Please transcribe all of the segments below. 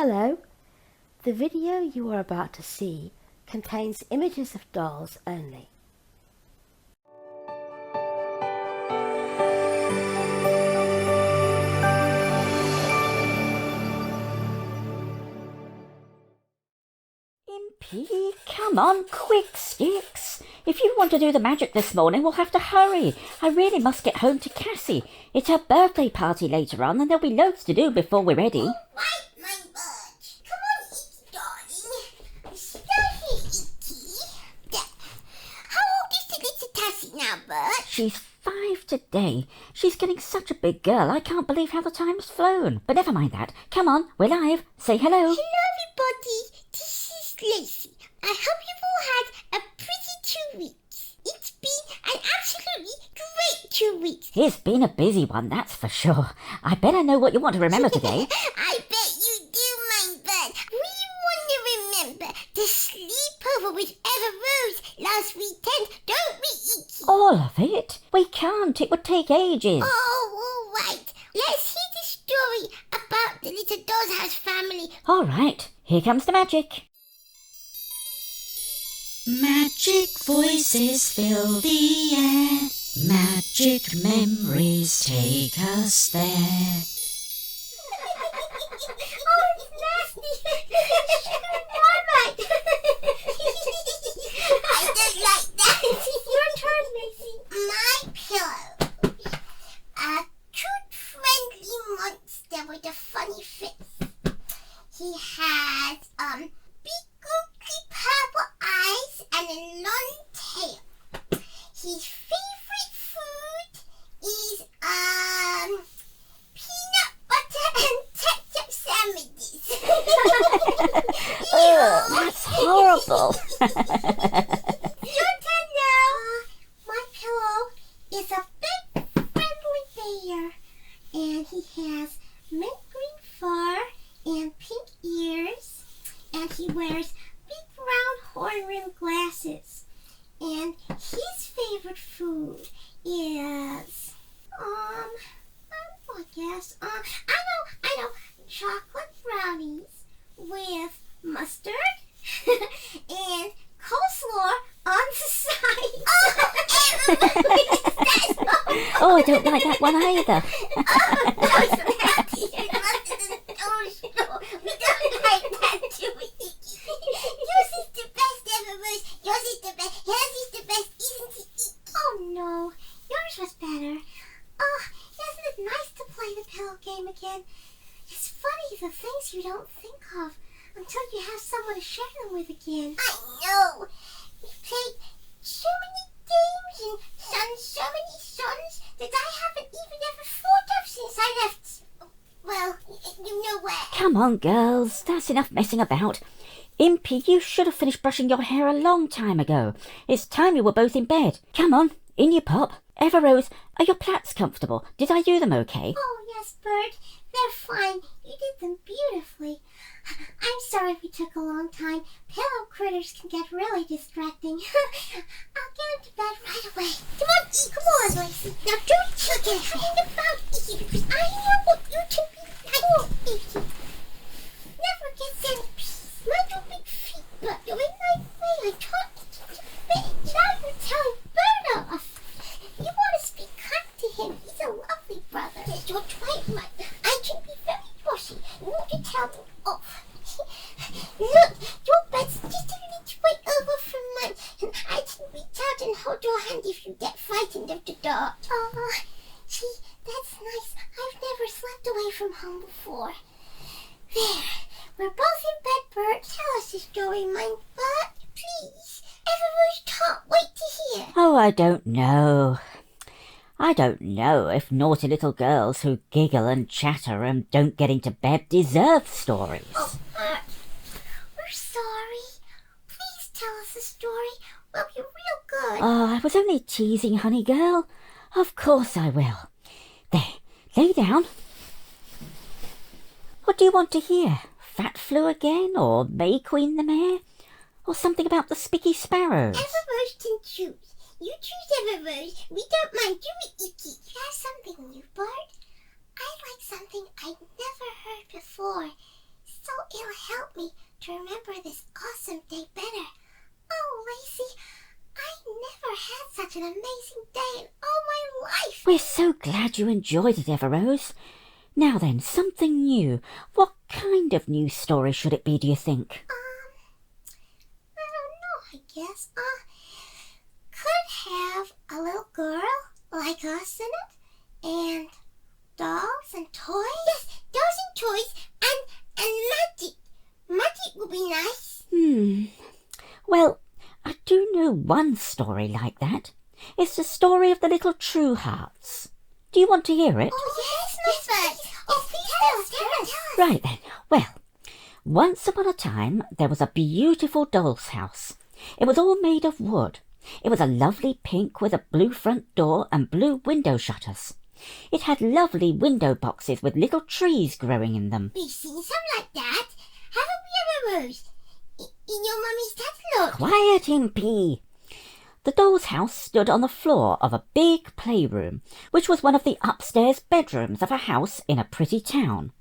Hello. The video you are about to see contains images of dolls only. Impy, come on, quick, Sticks. If you want to do the magic this morning, we'll have to hurry. I really must get home to Cassie. It's her birthday party later on, and there'll be loads to do before we're ready. All right, my bird. Come on, Icky, darling. Stay here, Icky. There. How old is the little Tassie now, Bert? She's 5 today. She's getting such a big girl, I can't believe how the time's flown. But never mind that. Come on, we're live. Say hello. Hello, everybody. This is Lacey. I hope you've all had a pretty 2 weeks. It's been an absolutely great 2 weeks. It's been a busy one, that's for sure. I bet I know what you want to remember today. I bet you do, my bird. We want to remember the sleepover with Eva Rose last weekend, don't we, Icky? All of it? We can't. It would take ages. Oh, all right. Let's hear the story about the little doll's house family. All right, here comes the magic. Magic voices fill the air. Magic memories take us there. Oh, it's nasty. Marmite. I don't like that. Your turn, Macy. My pillow. A cute, friendly monster with a funny face. He has, big, googly purple eyes and a long tail. His favorite food is, peanut butter and ketchup sandwiches. That's horrible. Your turn now. My pillow is a big, friendly bear, and he has mint green fur and pink ears, and he wears big round horn-rimmed glasses. And his favorite food is, I guess, I know, chocolate brownies with mustard and coleslaw on the side. Oh, I don't like that one either. We don't like that, do we, Icky? Yours is the best ever, Rose. Yours is the best. Yours is the best, isn't it, Icky? Oh, no. Yours was better. Oh, isn't it nice to play the pillow game again? It's funny the things you don't think of until you have someone to share them with again. I know. We played so many games and sung so many songs that I haven't even ever thought of since I left. Well, you know where. Come on, girls. That's enough messing about. Impy, you should have finished brushing your hair a long time ago. It's time you were both in bed. Come on, in you pop. Eva Rose, are your plaits comfortable? Did I do them okay? Oh, yes, Bert. They're fine. You did them beautifully. I'm sorry we took a long time. Pillow critters can get really distracting. I'll get into bed right away. Come on, Icky. Come on, Lacey. Now don't you get frightened about Icky, because I know what you can be like, Icky. Never gets any peace. My two big feet, but you're in my way. I taught Icky to bed. Now you're telling Bert off. You want to speak kind to him. He's a lovely brother. Yes, you're right, Mike. I can be very bossy. You want to tell him off. Look, your bed's just a little way over from mine, and I can reach out and hold your hand if you get frightened of the dark. Oh, gee, that's nice. I've never slept away from home before. There, we're both in bed, Bert. Tell us the story, my Bert, please. Everyone can't wait to hear. Oh, I don't know. I don't know if naughty little girls who giggle and chatter and don't get into bed deserve stories. Oh, Bert, we're sorry. Please tell us the story. We'll be real good. Oh, I was only teasing, honey girl. Of course I will. There, lay down. What do you want to hear? Fat Flu again, or May Queen the Mare? Or something about the Spicky Sparrows? Everrose can choose. You choose Everrose. We don't mind. Do we, Icky? Try something new, Bert. I like something I've never heard before. So will help me to remember this awesome day better. Oh, Lacey, I never had such an amazing day in all my life. We're so glad you enjoyed it, Everrose. Now then, something new. What kind of new story should it be, do you think? I don't know, I guess. Could have a little girl like us in it, and dolls and toys. Yes, dolls and toys, and magic. Magic would be nice. Well, I do know one story like that. It's the story of the little Truehearts. Do you want to hear it? Oh, yes, Bert. Oh, please tell us. Right then. Well, once upon a time there was a beautiful doll's house. It was all made of wood. It was a lovely pink with a blue front door and blue window shutters. It had lovely window boxes with little trees growing in them. We've seen some like that. Haven't we ever, Rose? In your mummy's catalog. Quiet, Impy! The doll's house stood on the floor of a big playroom, which was one of the upstairs bedrooms of a house in a pretty town.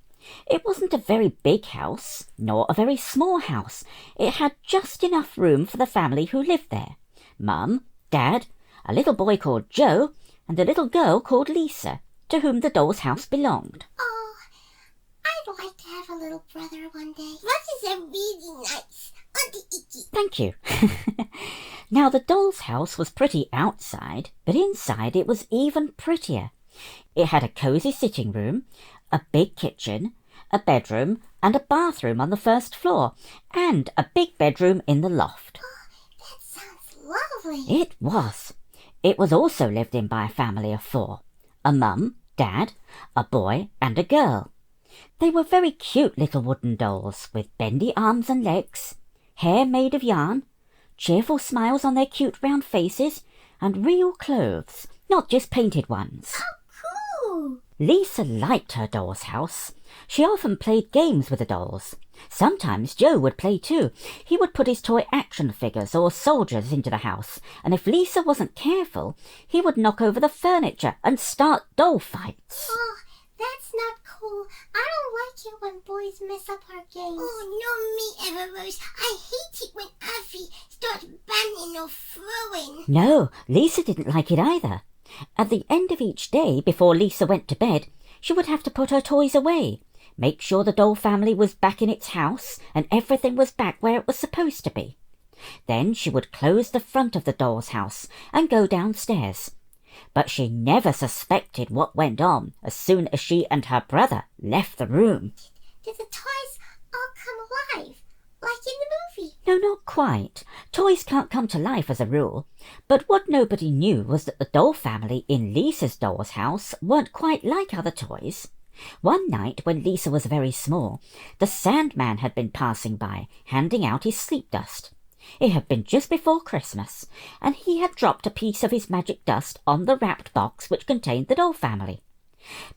It wasn't a very big house, nor a very small house. It had just enough room for the family who lived there. Mum, Dad, a little boy called Joe, and a little girl called Lisa, to whom the doll's house belonged. Oh, I'd like to have a little brother one day. Brothers are really nice. Auntie Icky. Thank you. Now, the doll's house was pretty outside, but inside it was even prettier. It had a cosy sitting room, a big kitchen, a bedroom, and a bathroom on the first floor, and a big bedroom in the loft. That sounds lovely. It was. It was also lived in by a family of 4. A mum, dad, a boy, and a girl. They were very cute little wooden dolls with bendy arms and legs, hair made of yarn, cheerful smiles on their cute round faces, and real clothes, not just painted ones. Cool. Lisa liked her doll's house. She often played games with the dolls. Sometimes Joe would play too. He would put his toy action figures or soldiers into the house, and if Lisa wasn't careful, he would knock over the furniture and start doll fights. Oh, that's not cool. I don't like it when boys mess up our games. Oh, no, me, Everrose. I hate it when Alfie starts banging or throwing. No, Lisa didn't like it either. At the end of each day, before Lisa went to bed, she would have to put her toys away, make sure the doll family was back in its house and everything was back where it was supposed to be. Then she would close the front of the doll's house and go downstairs. But she never suspected what went on as soon as she and her brother left the room. Did the toys all come alive, like in the movie? No, not quite. Toys can't come to life as a rule. But what nobody knew was that the doll family in Lisa's doll's house weren't quite like other toys. One night, when Lisa was very small, the Sandman had been passing by, handing out his sleep dust. It had been just before Christmas, and he had dropped a piece of his magic dust on the wrapped box which contained the doll family.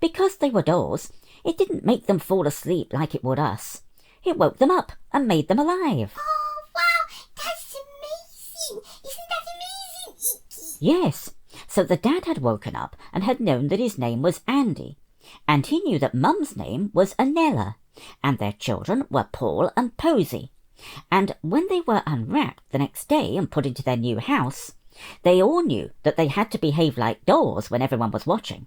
Because they were dolls, it didn't make them fall asleep like it would us. It woke them up and made them alive. Oh, wow, that's amazing. Isn't that amazing, Icky? Yes, so the dad had woken up and had known that his name was Andy, and he knew that Mum's name was Anella, and their children were Paul and Posy. And when they were unwrapped the next day and put into their new house, they all knew that they had to behave like dolls when everyone was watching.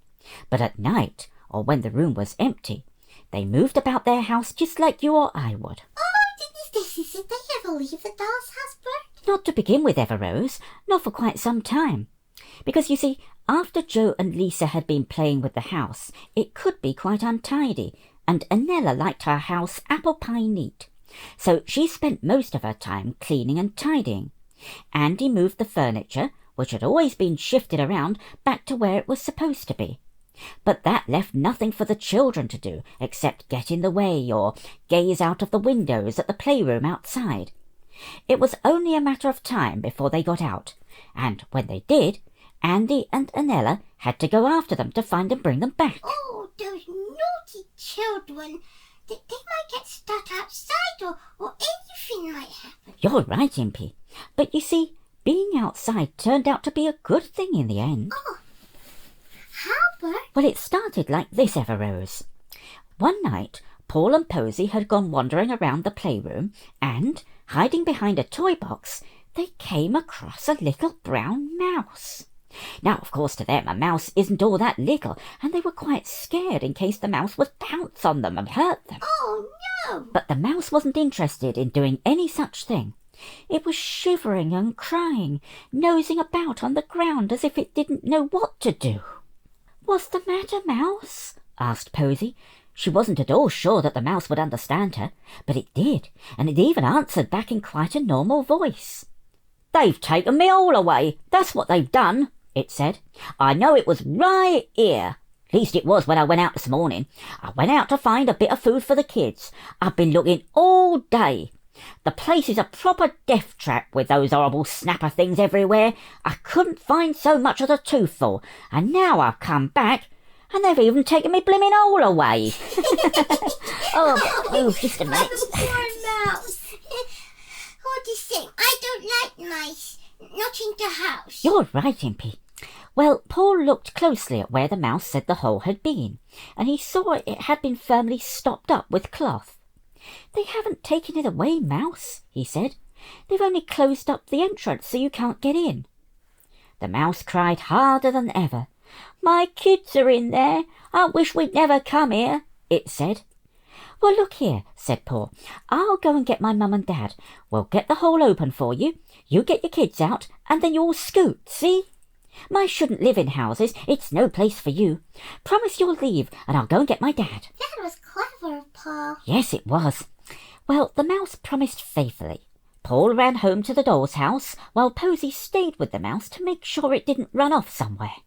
But at night, or when the room was empty, they moved about their house just like you or I would. Oh, did they ever leave the doll's house, Bert? Not to begin with, Everrose, not for quite some time. Because, you see, after Joe and Lisa had been playing with the house, it could be quite untidy, and Anella liked her house apple pie neat. So she spent most of her time cleaning and tidying. Andy moved the furniture, which had always been shifted around, back to where it was supposed to be. But that left nothing for the children to do except get in the way or gaze out of the windows at the playroom outside. It was only a matter of time before they got out, and when they did, Andy and Anella had to go after them to find and bring them back. Oh, those naughty children. They might get stuck outside or anything might happen. You're right, Impy. But you see, being outside turned out to be a good thing in the end. Oh, how, Bert? Well, it started like this, Everrose. One night, Paul and Posy had gone wandering around the playroom and, hiding behind a toy box, they came across a little brown mouse. Now, of course, to them a mouse isn't all that little, and they were quite scared in case the mouse would pounce on them and hurt them. Oh, no! But the mouse wasn't interested in doing any such thing. It was shivering and crying, nosing about on the ground as if it didn't know what to do. "What's the matter, Mouse?" asked Posy. She wasn't at all sure that the mouse would understand her, but it did, and it even answered back in quite a normal voice. "They've taken me all away, that's what they've done," it said. "I know it was right here. At least it was when I went out this morning. I went out to find a bit of food for the kids. I've been looking all day. The place is a proper death trap with those horrible snapper things everywhere. I couldn't find so much as a toothful, and now I've come back, and they've even taken me blimmin' hole away." Oh, just a minute. Oh, poor mouse. Oh, the same. I don't like mice. Not in the house. You're right, Impy. Well, Paul looked closely at where the mouse said the hole had been, and he saw it had been firmly stopped up with cloth. "They haven't taken it away, Mouse," he said. "They've only closed up the entrance so you can't get in." The mouse cried harder than ever. "My kids are in there. I wish we'd never come here," it said. "Well, look here," said Paul. "I'll go and get my mum and dad. We'll get the hole open for you. You get your kids out, and then you'll scoot, see? Mice shouldn't live in houses. It's no place for you. Promise you'll leave, and I'll go and get my dad." That was clever of Paul. Yes, it was. Well, the mouse promised faithfully. Paul ran home to the doll's house, while Posy stayed with the mouse to make sure it didn't run off somewhere.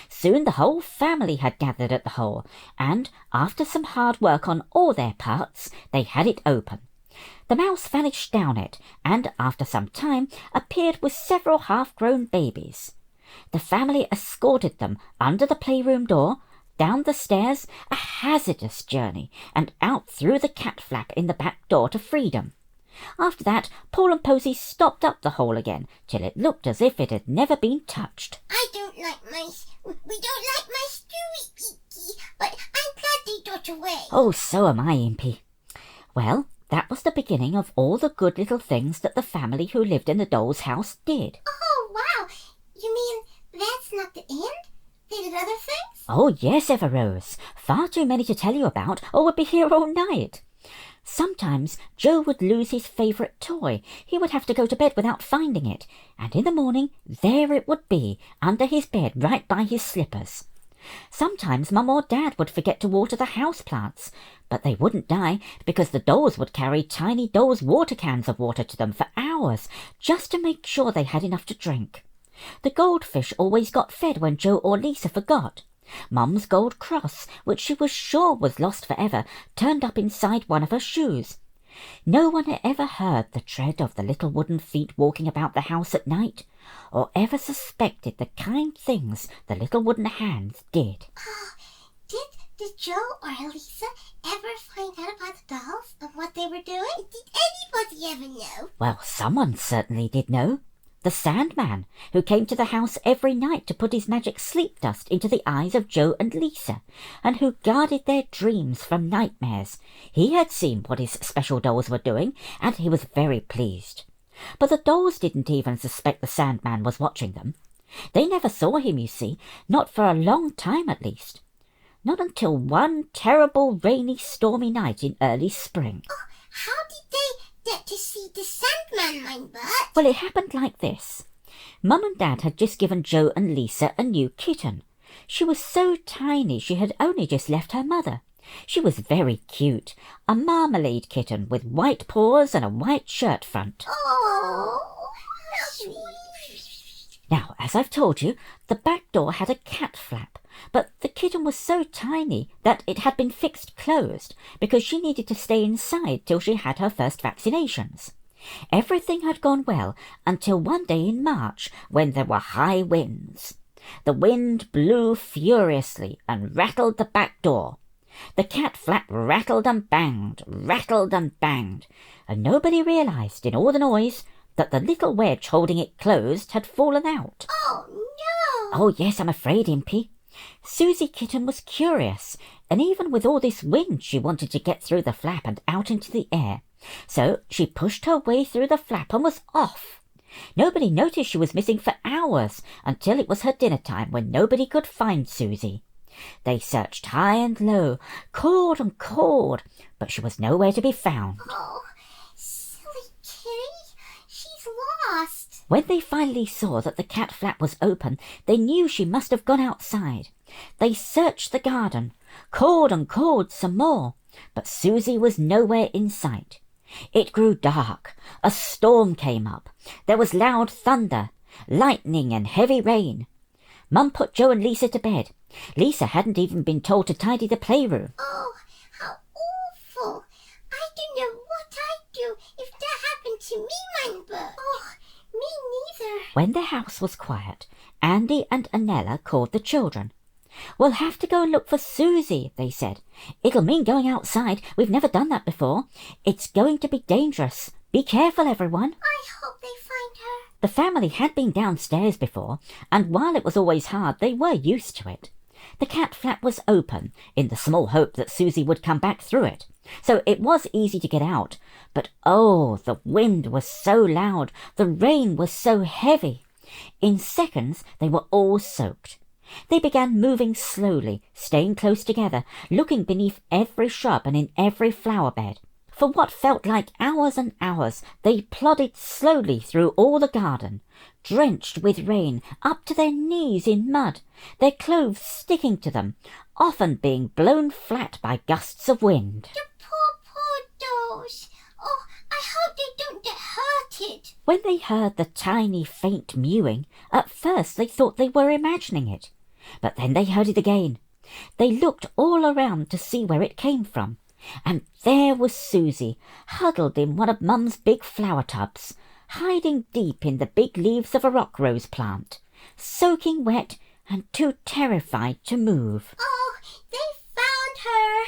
Soon the whole family had gathered at the hole, and, after some hard work on all their parts, they had it open. The mouse vanished down it, and, after some time, appeared with several half-grown babies. The family escorted them under the playroom door, down the stairs, a hazardous journey, and out through the cat flap in the back door to freedom. After that, Paul and Posy stopped up the hole again, till it looked as if it had never been touched. I don't like mice. We don't like mice, do we, but I'm glad they got away. Oh, so am I, Impy. Well, that was the beginning of all the good little things that the family who lived in the doll's house did. Oh, wow. You mean that's not the end? They did other things? Oh, yes, Everrose. Far too many to tell you about, or we'd be here all night. Sometimes Joe would lose his favourite toy. He would have to go to bed without finding it, and in the morning there it would be, under his bed, right by his slippers. Sometimes Mum or Dad would forget to water the houseplants, but they wouldn't die, because the dolls would carry tiny dolls' water cans of water to them for hours, just to make sure they had enough to drink. The goldfish always got fed when Joe or Lisa forgot. Mum's gold cross, which she was sure was lost forever, turned up inside one of her shoes. No one had ever heard the tread of the little wooden feet walking about the house at night, or ever suspected the kind things the little wooden hands did. Did Joe or Lisa ever find out about the dolls and what they were doing? Did anybody ever know? Well, someone certainly did know. The Sandman, who came to the house every night to put his magic sleep dust into the eyes of Joe and Lisa, and who guarded their dreams from nightmares. He had seen what his special dolls were doing, and he was very pleased. But the dolls didn't even suspect the Sandman was watching them. They never saw him, you see, not for a long time at least. Not until one terrible rainy, stormy night in early spring. Oh, how did they get to see the Sandman, my Bert? Well, it happened like this. Mum and Dad had just given Joe and Lisa a new kitten. She was so tiny she had only just left her mother. She was very cute, a marmalade kitten with white paws and a white shirt front. Oh, how sweet. Now, as I've told you, the back door had a cat flap, but the kitten was so tiny that it had been fixed closed because she needed to stay inside till she had her first vaccinations. Everything had gone well until one day in March when there were high winds. The wind blew furiously and rattled the back door. The cat flap rattled and banged, and nobody realised in all the noise that the little wedge holding it closed had fallen out. Oh, no. Oh, yes, I'm afraid, Impy. Susie Kitten was curious, and even with all this wind she wanted to get through the flap and out into the air. So she pushed her way through the flap and was off. Nobody noticed she was missing for hours, until it was her dinner time, when nobody could find Susie. They searched high and low, called and called, but she was nowhere to be found. Oh, silly kitty. She's lost. When they finally saw that the cat flap was open, they knew she must have gone outside. They searched the garden, called and called some more, but Susie was nowhere in sight. It grew dark. A storm came up. There was loud thunder, lightning and heavy rain. Mum put Joe and Lisa to bed. Lisa hadn't even been told to tidy the playroom. Oh, how awful. I don't know what I'd do if that happened to me, mein Bert. Oh, me neither. When the house was quiet, Andy and Anella called the children. "We'll have to go and look for Susie," they said. "It'll mean going outside. We've never done that before. It's going to be dangerous. Be careful, everyone." I hope they find her. The family had been downstairs before, and while it was always hard, they were used to it. The cat flap was open, in the small hope that Susie would come back through it, so it was easy to get out. But oh, the wind was so loud, the rain was so heavy. In seconds they were all soaked. They began moving slowly, staying close together, looking beneath every shrub and in every flower bed. For what felt like hours and hours, they plodded slowly through all the garden, drenched with rain, up to their knees in mud, their clothes sticking to them, often being blown flat by gusts of wind. The poor dolls. Oh, I hope they don't get hurted. When they heard the tiny, faint mewing, at first they thought they were imagining it. But then they heard it again. They looked all around to see where it came from, and there was Susie, huddled in one of Mum's big flower tubs, hiding deep in the big leaves of a rock rose plant, soaking wet and too terrified to move. Oh, they found her.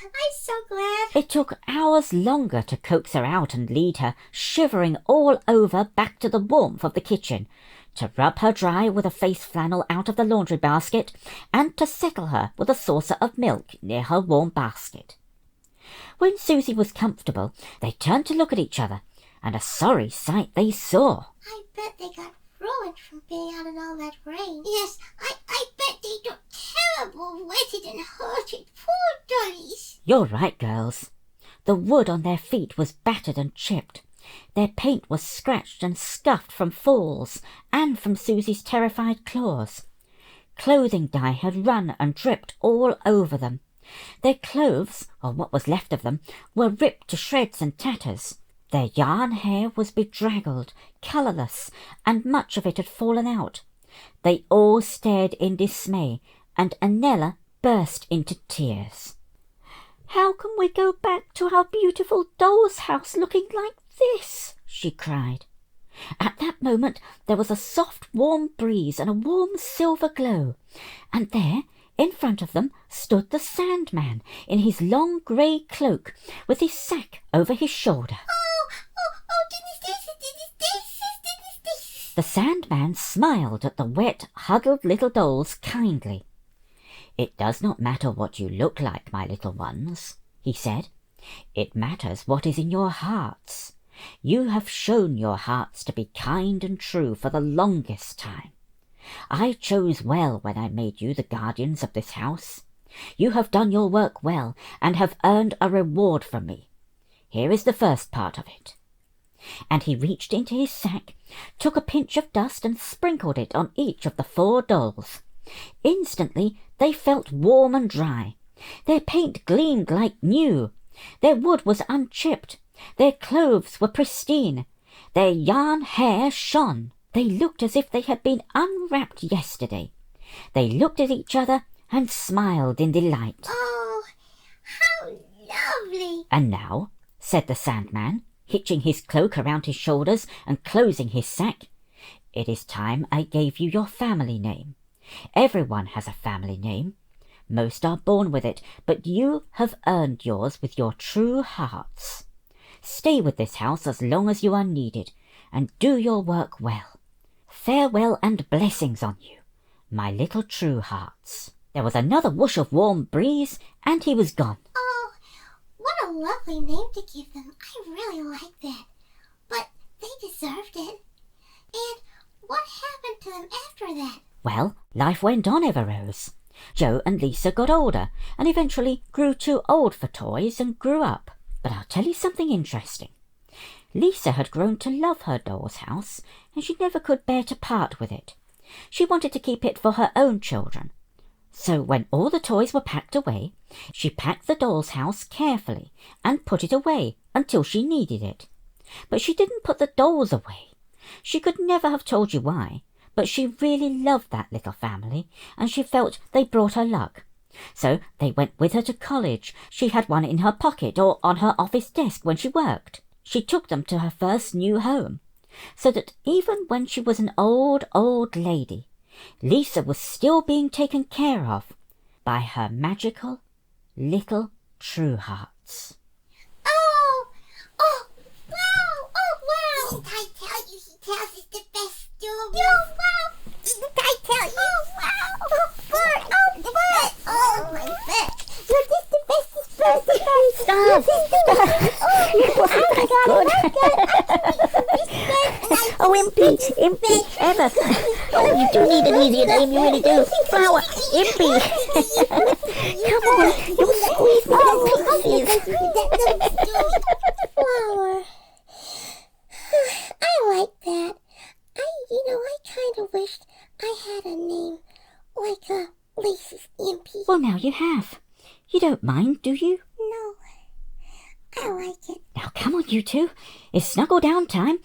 I'm so glad. It took hours longer to coax her out and lead her, shivering all over, back to the warmth of the kitchen, to rub her dry with a face flannel out of the laundry basket, and to settle her with a saucer of milk near her warm basket. When Susie was comfortable, they turned to look at each other, and a sorry sight they saw. I bet they got ruined from being out in all that rain. Yes, I bet they got terrible wetted and hurted. Poor dollies. You're right, girls. The wood on their feet was battered and chipped. Their paint was scratched and scuffed from falls and from Susie's terrified claws. Clothing dye had run and dripped all over them. Their clothes, or what was left of them, were ripped to shreds and tatters. Their yarn hair was bedraggled, colourless, and much of it had fallen out. They all stared in dismay, and Anella burst into tears. "How can we go back to our beautiful doll's house looking like this?" she cried. At that moment there was a soft warm breeze and a warm silver glow, and there, in front of them, stood the Sandman, in his long grey cloak, with his sack over his shoulder. The Sandman smiled at the wet, huddled little dolls kindly. "It does not matter what you look like, my little ones," he said. "It matters what is in your hearts. You have shown your hearts to be kind and true for the longest time. I chose well when I made you the guardians of this house. You have done your work well, and have earned a reward from me. Here is the first part of it." And he reached into his sack, took a pinch of dust and sprinkled it on each of the 4 dolls. Instantly they felt warm and dry. Their paint gleamed like new. Their wood was unchipped. Their clothes were pristine. Their yarn hair shone. They looked as if they had been unwrapped yesterday. They looked at each other and smiled in delight. Oh, how lovely. "And now," said the Sandman, hitching his cloak around his shoulders and closing his sack, "it is time I gave you your family name. Everyone has a family name. Most are born with it, but you have earned yours with your true hearts. Stay with this house as long as you are needed, and do your work well. Farewell and blessings on you. My little Truehearts. There was another whoosh of warm breeze, and he was gone. Oh, what a lovely name to give them. I really like that. But they deserved it. And what happened to them after that? Well, life went on, Everrose. Joe and Lisa got older and eventually grew too old for toys and grew up. But I'll tell you something interesting. Lisa had grown to love her doll's house, and she never could bear to part with it. She wanted to keep it for her own children. So when all the toys were packed away, she packed the doll's house carefully and put it away until she needed it. But she didn't put the dolls away. She could never have told you why, but she really loved that little family, and she felt they brought her luck. So they went with her to college. She had one in her pocket or on her office desk when she worked. She took them to her first new home, so that even when she was an old, old lady, Lisa was still being taken care of by her magical little Truehearts. Oh, wow, Didn't I tell you he tells us the best story? Oh, wow. Didn't I tell you? Oh, wow. Bert, Bert. Oh, my Bert. You're just the bestest person. Stop! Oh, Impy, Eva. Oh, you do need an easier name, you really do. Flower, Impy. Come on, you'll squeeze me to pieces. Flower. I like that. I kind of wished I had a name like Lacey's Impy. Well, now you have. You don't mind, do you? No, I like it. Now, come on, you two. It's snuggle down time.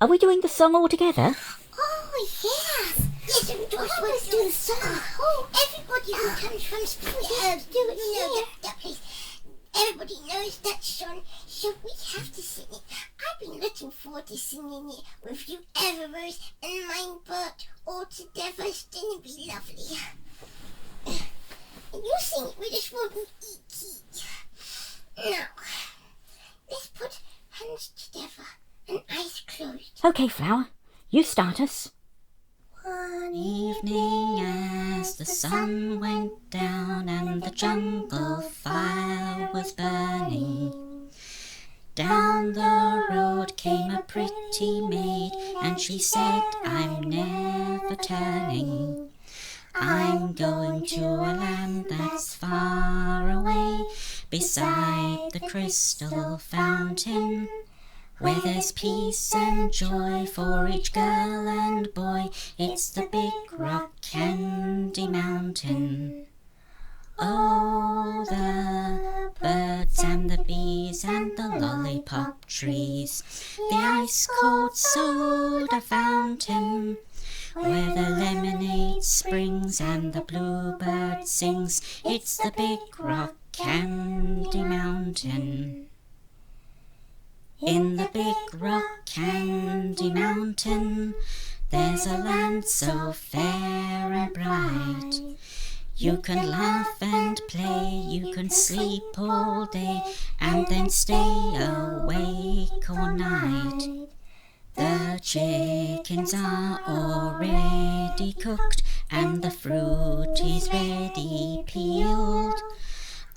Are we doing the song all together? Oh, yes. Yes, of course, let's do the song. Oh, everybody who comes from school do it. No, please. Everybody knows that song, so we have to sing it. I've been looking forward to singing it with you, Everrose, and mine, Bert, all together. It's going to be lovely. And you sing it with us, won't you, E.T.? Now, let's put hands together and eyes closed. Okay, Flower. You start us. One Evening as the sun went down and the jungle fire was burning. Down the road came a pretty maid and she said, I'm never turning. I'm going to a land that's far away, beside the crystal fountain, where there's peace and joy for each girl and boy. It's the big rock candy mountain. Oh, the birds and the bees and the lollipop trees, the ice-cold soda fountain, where the lemonade springs and the bluebird sings. It's the big rock candy mountain. In the big rock candy mountain, there's a land so fair and bright. You can laugh and play, you can sleep all day, and then stay awake all night. The chickens are already cooked, and the fruit is ready peeled.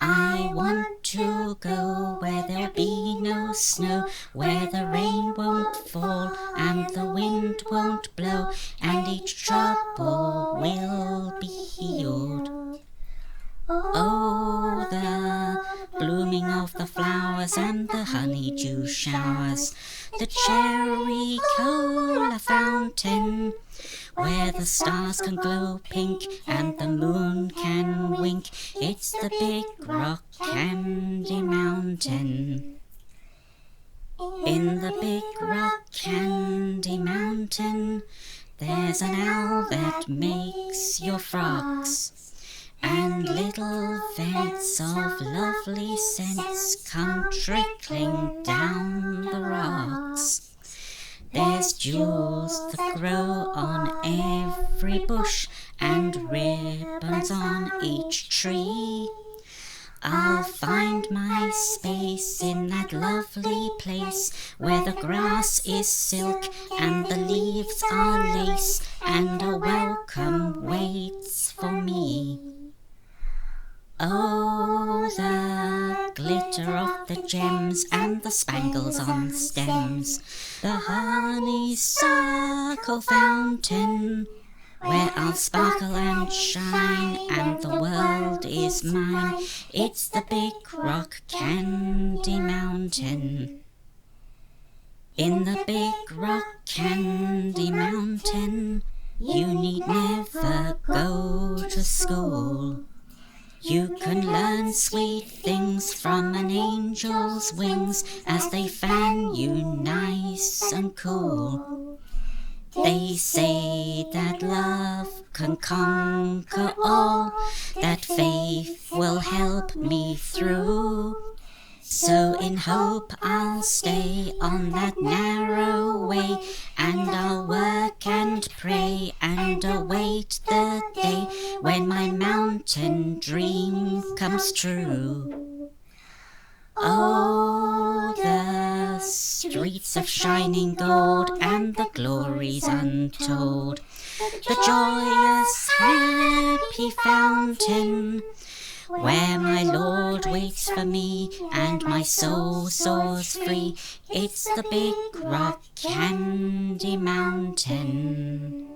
I want to go where there'll be no snow, where the rain won't fall and the wind won't blow, and each trouble will be healed. Oh, the blooming of the flowers and the honeydew showers, the cherry cola fountain, where the stars can glow pink and the moon can wink. It's the big rock candy mountain. In the big rock candy mountain, there's an owl that makes your frocks, and little vents of lovely scents come trickling down the rocks. There's jewels that grow on every bush and ribbons on each tree. I'll find my space in that lovely place where the grass is silk and the leaves are lace, and a welcome waits for me. Oh, the glitter of the gems and the spangles on stems, the honeysuckle fountain, where I'll sparkle and shine, and the world is mine. It's the Big Rock Candy Mountain. In the Big Rock Candy Mountain, you need never go to school. You can learn sweet things from an angel's wings as they fan you nice and cool. They say that love can conquer all, that faith will help me through. So in hope I'll stay on that narrow way, and I'll work and pray and await the day when my mountain dream comes true. Oh, the streets of shining gold and the glories untold, the joyous happy fountain, where my Lord waits for me and my soul soars free. It's the Big Rock Candy Mountain.